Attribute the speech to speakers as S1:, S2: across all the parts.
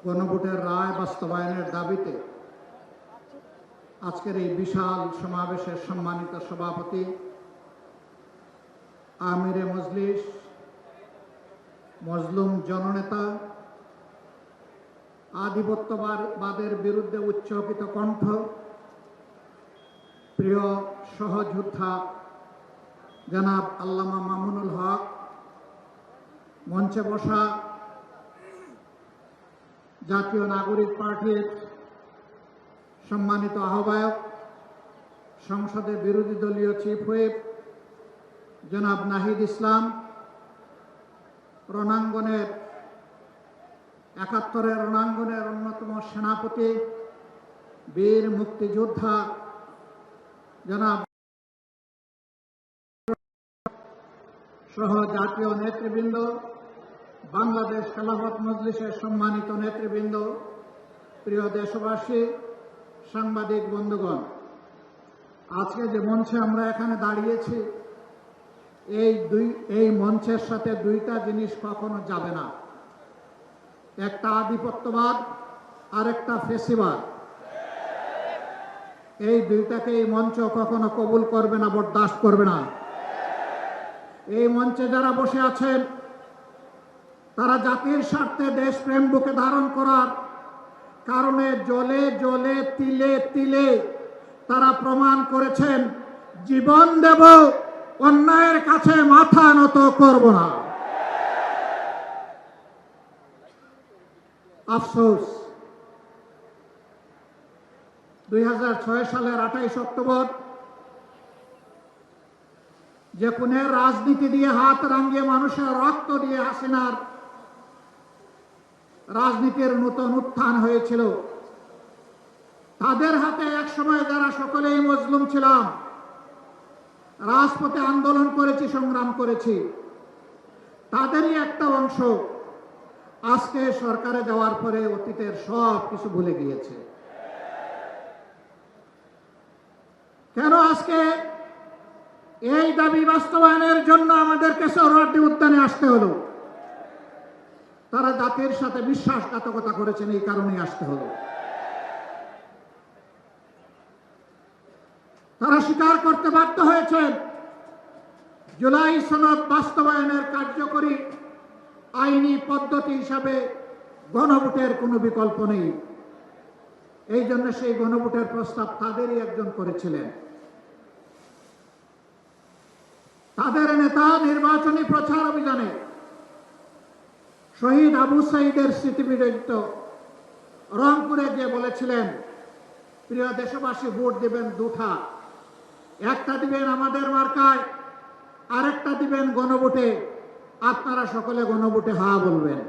S1: গণভোটের রায় বাস্তবায়নের দাবিতে আজকের এই বিশাল সমাবেশের সম্মানিত সভাপতি আমিরে মজলিস, মজলুম জননেতা, আধিপত্যবাদের বিরুদ্ধে উচ্চকিত কণ্ঠ, প্রিয় সহযোদ্ধা জনাব আল্লামা মামুনুল হক, মঞ্চে বসা জাতীয় নাগরিক পার্টির সম্মানিত আহ্বায়ক, সংসদের বিরোধী দলীয় চিফ হুইপ জনাব নাহিদ ইসলাম, রণাঙ্গনের ৭১-এর রণাঙ্গনের অন্যতম সেনাপতি, বীর মুক্তিযোদ্ধা জনাব সহ জাতীয় নেতৃবৃন্দ, বাংলাদেশ খেলাফত মজলিসের সম্মানিত নেতৃবৃন্দ, প্রিয় দেশবাসী, সাংবাদিক বন্ধুগণ, আজকে যে মঞ্চে আমরা এখানে দাঁড়িয়েছি, এই মঞ্চের সাথে দুইটা জিনিস কখনো যাবে না। একটা আধিপত্যবাদ আর একটা ফেসিবাদ। এই দুইটাকে এই মঞ্চ কখনো কবুল করবে না, বরদাস্ত করবে না। এই মঞ্চে যারা বসে আছেন তারা জাতির স্বার্থে দেশপ্রেম বুকে ধারণ করার কারণে জ্বলে জ্বলে তিলে তিলে তারা প্রমাণ করেছেন, জীবন দেব, অন্যায়ের কাছে মাথা নত করব না। আফসোস, 2006 সালের 28 অক্টোবর যে খুনের রাজনীতি দিয়ে হাত রাঙিয়ে মানুষের রক্ত দিয়ে হাসিনার রাজনীতির নতুন উত্থান হয়েছিল, তাদের হাতে একসময় যারা সকলেই মজলুম ছিলাম, রাজপথে আন্দোলন করেছি, সংগ্রাম করেছি, তাদেরই একটা অংশ আজকে সরকারে যাওয়ার পরে অতীতের সব কিছু ভুলে গিয়েছে। কেন আজকে এই দাবি বাস্তবায়নের জন্য আমাদেরকে সোহরাওয়ার্দী উদ্যানে আসতে হলো? তারা জাতির সাথে বিশ্বাসঘাতকতা করেছেন, এই কারণেই আসতে হলো। তারা স্বীকার করতে বাধ্য হয়েছেন জুলাই সনদ বাস্তবায়নের কার্যকরী আইনি পদ্ধতি হিসাবে গণভোটের কোনো বিকল্প নেই। এই জন্য সেই গণভোটের প্রস্তাব তাদেরই একজন করেছিলেন। তাদের নেতা নির্বাচনী প্রচার অভিযানে শহীদ আবু সাঈদের স্মৃতিবিজড়িত রংপুরে গিয়ে বলেছিলেন, প্রিয় দেশবাসী, ভোট দিবেন দুটা, একটা দিবেন আমাদের মার্কায়, আরেকটা দিবেন গণভোটে। আপনারা সকলে গণভোটে হা বলবেন।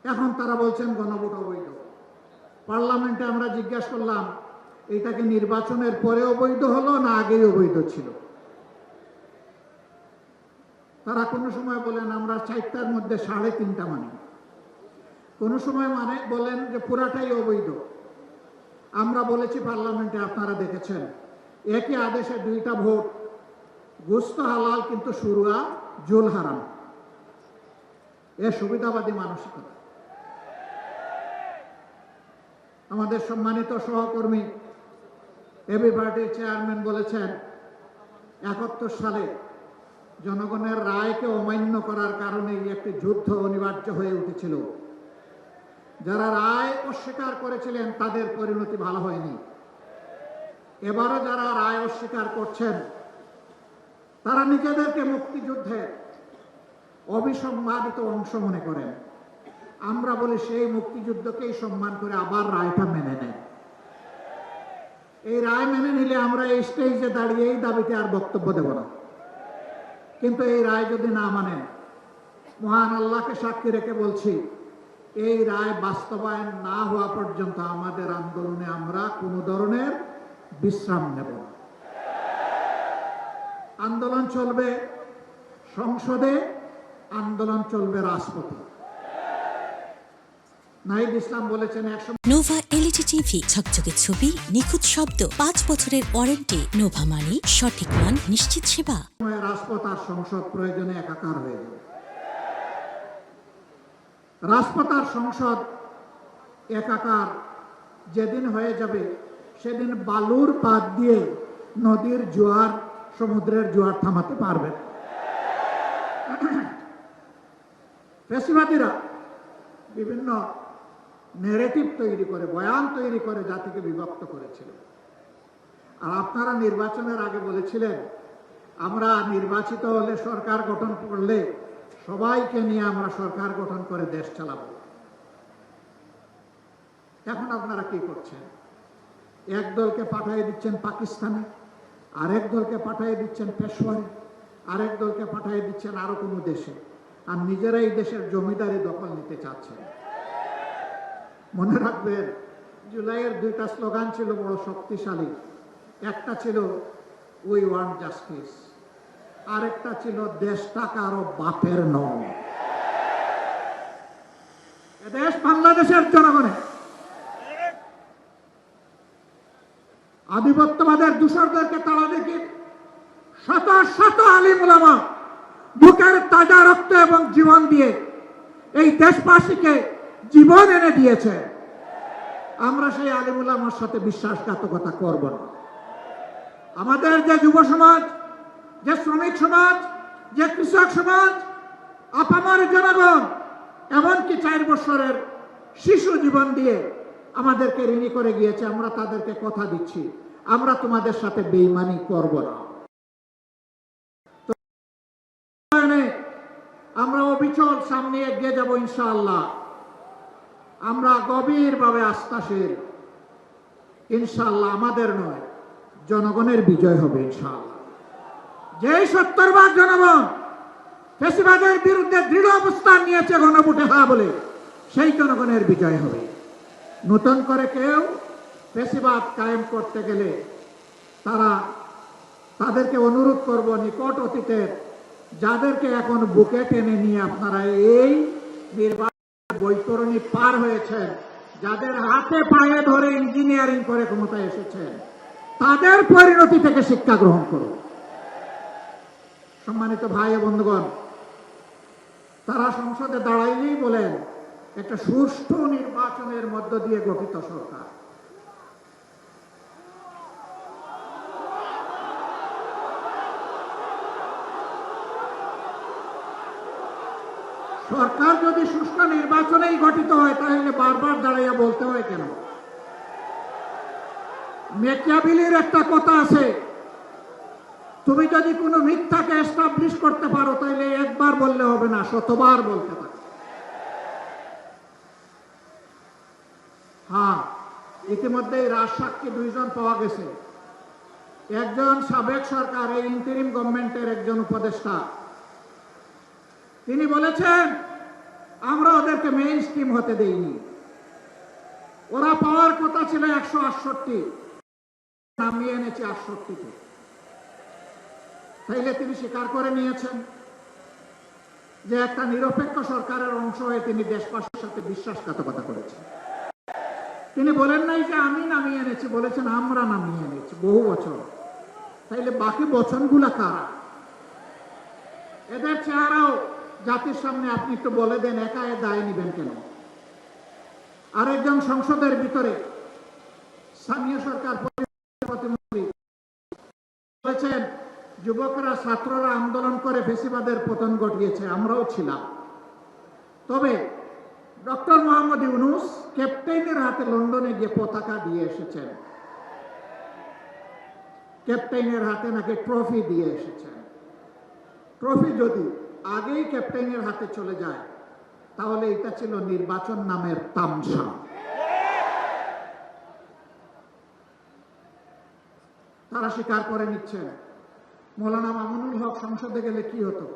S1: এখন তারা বলছেন গণভোট অবৈধ। পার্লামেন্টে আমরা জিজ্ঞাসা করলাম, এটা কি নির্বাচনের পরে অবৈধ হলো না আগেই অবৈধ ছিল? তারা কোনো সময় বলেন আমরা 4টার মধ্যে 3.5টা মানি, কোনো সময় বলেন যে পুরাটাই অবৈধ। আমরা বলেছি পার্লামেন্টে, আপনারা দেখেছেন, একই আদেশে 2টা ভোট, গোস্ত হালাল কিন্তু শুরুয়া জুল হারাম। এ সুবিধাবাদী মানসিকতা। আমাদের সম্মানিত সহকর্মী এবি পার্টির চেয়ারম্যান বলেছেন, 71 সালে জনগণের রায়কে অমান্য করার কারণে একটি যুদ্ধ অনিবার্য হয়ে উঠেছিল। যারা রায় অস্বীকার করেছিলেন তাদের পরিণতি ভালো হয়নি। এবারও যারা রায় অস্বীকার করছেন তারা নিজেদেরকে মুক্তিযুদ্ধের অবিসংবাদিত অংশ মনে করেন। আমরা বলি সেই মুক্তিযুদ্ধকেই সম্মান করে আবার রায়টা মেনে নেন। এই রায় মেনে নিলে আমরা এই স্টেজে দাঁড়িয়ে এই দাবিতে আর বক্তব্য দেব না। কিন্তু এই রায় যদি না মানেন, মহান আল্লাহকে সাক্ষী রেখে বলছি, এই রায় বাস্তবায়ন না হওয়া পর্যন্ত আমাদের আন্দোলনে আমরা কোনো ধরনের বিশ্রাম নেব না। আন্দোলন চলবে সংসদে, আন্দোলন চলবে রাজপথে। নাহিদ ইসলাম বলেছেন,
S2: নোভা এলইডি টিভি, ঝকঝকে ছবি, নিখুঁত শব্দ, 5 বছরের ওয়ারেন্টি। নোভা মানি সঠিক মান, নিশ্চিত সেবা।
S1: রাজপথ আর সংসদ প্রয়োজনে একাকার হয়ে যাবে। রাজপথ আর সংসদ একাকার যেদিন হয়ে যাবে সেদিন বালুর পাত দিয়ে নদীর জোয়ার, সমুদ্রের জোয়ার থামাতে পারবে না। ফ্যাসিবাদীরা বিভিন্ন ন্যারেটিভ তৈরি করে, বয়ান তৈরি করে জাতিকে বিভক্ত করেছিল। আর আপনারা নির্বাচনের আগে বলেছিলেন আমরা নির্বাচিত হলে, সরকার গঠন করলে সবাইকে নিয়ে আমরা সরকার গঠন করে দেশ চালাবো। এখন আপনারা কি করছেন? এক দলকে পাঠিয়ে দিচ্ছেন পাকিস্তানে, আরেক দলকে পাঠিয়ে দিচ্ছেন পেশোয়ারে, আরেক দলকে পাঠিয়ে দিচ্ছেন আরো কোনো দেশে, আর নিজেরাই দেশের জমিদারি দখল নিতে চাচ্ছেন। মনে রাখবেন, জুলাইয়ের দুইটা স্লোগান ছিল বড় শক্তিশালী। একটা ছিল উই ওয়ান্ট জাস্টিস, আরেকটা ছিল দেশটা কারো বাপের নয়। এদেশ বাংলাদেশের জনগণের। আধিপত্যবাদের দূষরদেরকে তাড়া দেখি শত শত আলিম উলামা বুকের তাজা রক্ত এবং জীবন দিয়ে এই দেশবাসীকে জীবন এনে দিয়েছে। আমরা সেই আলিম উলামার সাথে বিশ্বাসঘাতকতা করব না। আমাদের যে যুব সমাজ, যে শ্রমিক সমাজ, যে কৃষক সমাজ, আপামর জনগণ, এমনকি 4 বছরের শিশু জীবন দিয়ে আমাদেরকে ঋণী করে গিয়েছে, আমরা তাদেরকে কথা দিচ্ছি আমরা তোমাদের সাথে বেঈমানি করব না। আমরা অবিচল সামনে এগিয়ে যাব ইনশাআল্লাহ। আমরা গভীরভাবে আস্থাশীল, ইনশাআল্লাহ আমাদের নয় জনগণের বিজয় হবে ইনশাআল্লাহ। যেই 70 ভাগ জনগণ ফ্যাসিবাদের বিরুদ্ধে দৃঢ় অবস্থান নিয়েছে গণভোটে হ্যাঁ বলে, সেই জনগণের বিজয় হবে। নতুন করে কেউ ফ্যাসিবাদ কায়েম করতে গেলে তাদেরকে অনুরোধ করব, নিকট অতীতের যাদেরকে এখন বুকে টেনে নিয়ে আপনারা এই নির্বাচন বৈতরণী পার হয়েছেন, যাদের হাতে পায়ে ধরে ইঞ্জিনিয়ারিং করে ক্ষমতায় এসেছেন, তাদের পরিণতি থেকে শিক্ষা গ্রহণ করুন। সম্মানিত ভাই ও বন্ধুগণ, তারা সংসদে দাঁড়াইলেই বলেন একটা সুষ্ঠু নির্বাচনের মধ্য দিয়ে গঠিত সরকার। সরকার যদি সুষ্ঠু নির্বাচনেই গঠিত হয় তাহলে বারবার দাঁড়াইয়া বলতে হয় কেন? মেকিয়াভেলির একটা কথা আছে, তুমি যদি কোনো মিথ্যাকে এস্টাবলিশ করতে পারো তাহলে একবার বললে হবে না, শতবার বলতে পারো। হ্যাঁ, ইতিমধ্যে রাজসাক্ষী 2 জন পাওয়া গেছে। একজন সাবেক সরকার, এই ইন্টারিম গভর্নমেন্টের একজন উপদেষ্টা, তিনি বলেছেন আমরা ওদেরকে মেইন স্ট্রিম হতে দেইনি। ওরা পাওয়ার কথা ছিল 168, নামিয়ে এনেছে 68-তে। তাইলে তিনি স্বীকার করে নিয়েছেন যে একটা নিরপেক্ষ সরকারের অংশ হয়ে তিনি দেশবাসীর সাথে বিশ্বাসঘাতকতা করেছেন। তিনি বলেন নাই যে আমি নামিয়ে এনেছি, বলেছেন আমরা নামিয়ে এনেছি বহু বছর। তাইলে বাকি বচনগুলা কারা? এদের চেহারাও জাতির সামনে আপনি একটু বলে দেন, একা দায় নিবেন কেন? আরেকজন সংসদের ভিতরে স্থানীয় সরকার প্রতিমন্ত্রী বলেছেন যুবকরা, ছাত্ররা আন্দোলন করে ফ্যাসিবাদের পতন ঘটিয়েছে, আমরাও ছিলাম। তবে ডক্টর মোহাম্মদ ইউনূস ক্যাপ্টেনের হাতে লন্ডনে গিয়ে পতাকা দিয়ে এসেছেন, ক্যাপ্টেনের হাতে নাকি ট্রফি দিয়ে এসেছেন। ট্রফি যদি আগেই ক্যাপ্টেনের হাতে চলে যায় তাহলে এটা ছিল নির্বাচন নামের তামসা। তারা স্বীকার করে নিচ্ছেন মৌলানা মামুনুল হক সংসদে গেলে কি হতো?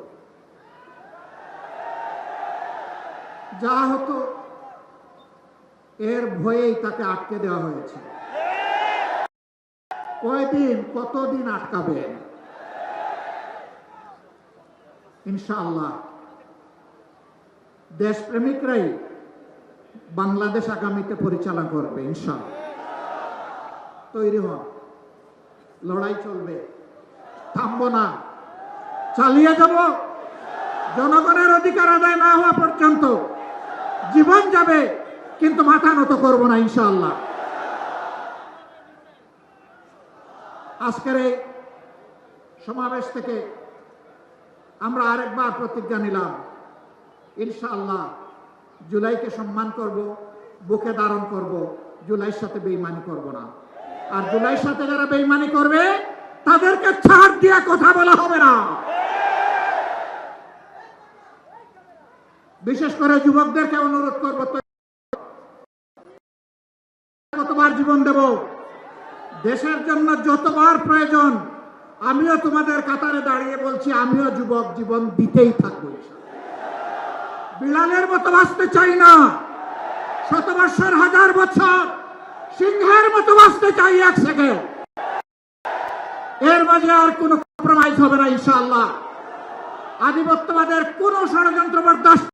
S1: যা হতো এর ভয়েই তাকে আটকে দেওয়া হয়েছে। কয়দিন, কতদিন আটকাবেন? ইনশাআল্লাহ দেশপ্রেমিকরাই বাংলাদেশ আগামীতে পরিচালনা করবে ইনশাআল্লাহ। তৈরি হন, লড়াই চলবে, থামবো না, চালিয়ে যাব জনগণের অধিকার আদায় না হওয়া পর্যন্ত। জীবন যাবে, কিন্তু মাথা নত করব না ইনশাআল্লাহ। আজকের এই সমাবেশ থেকে আমরা আরেকবার প্রতিজ্ঞা নিলাম, ইনশাআল্লাহ জুলাইকে সম্মান করব, বুকে ধারণ করব, জুলাইয়ের সাথে বেঈমানি করব না। আর জুলাইয়ের সাথে যারা বেঈমানি করবে তাদেরকে ছাড় দিয়ে কথা বলা হবে না। বিশেষ করে যুবকদেরকে অনুরোধ করব, কতবার জীবন দেব, দেশের জন্য যতবার প্রয়োজন, আমিও তোমাদের কাতারে দাঁড়িয়ে বলছি, আমিও যুবক, জীবন দিতেই থাকবো। বিলালের মতো বাঁচতে চাই না, 100 বছর, 1000 বছর, সিংহের মতো বাঁচতে চাই 1 সেকেন্ড। এর মাঝে আর কোনো কম্প্রোমাইজ হবে না ইনশাআল্লাহ। আধিপত্যবাদের কোন ষড়যন্ত্র বরদাস্ত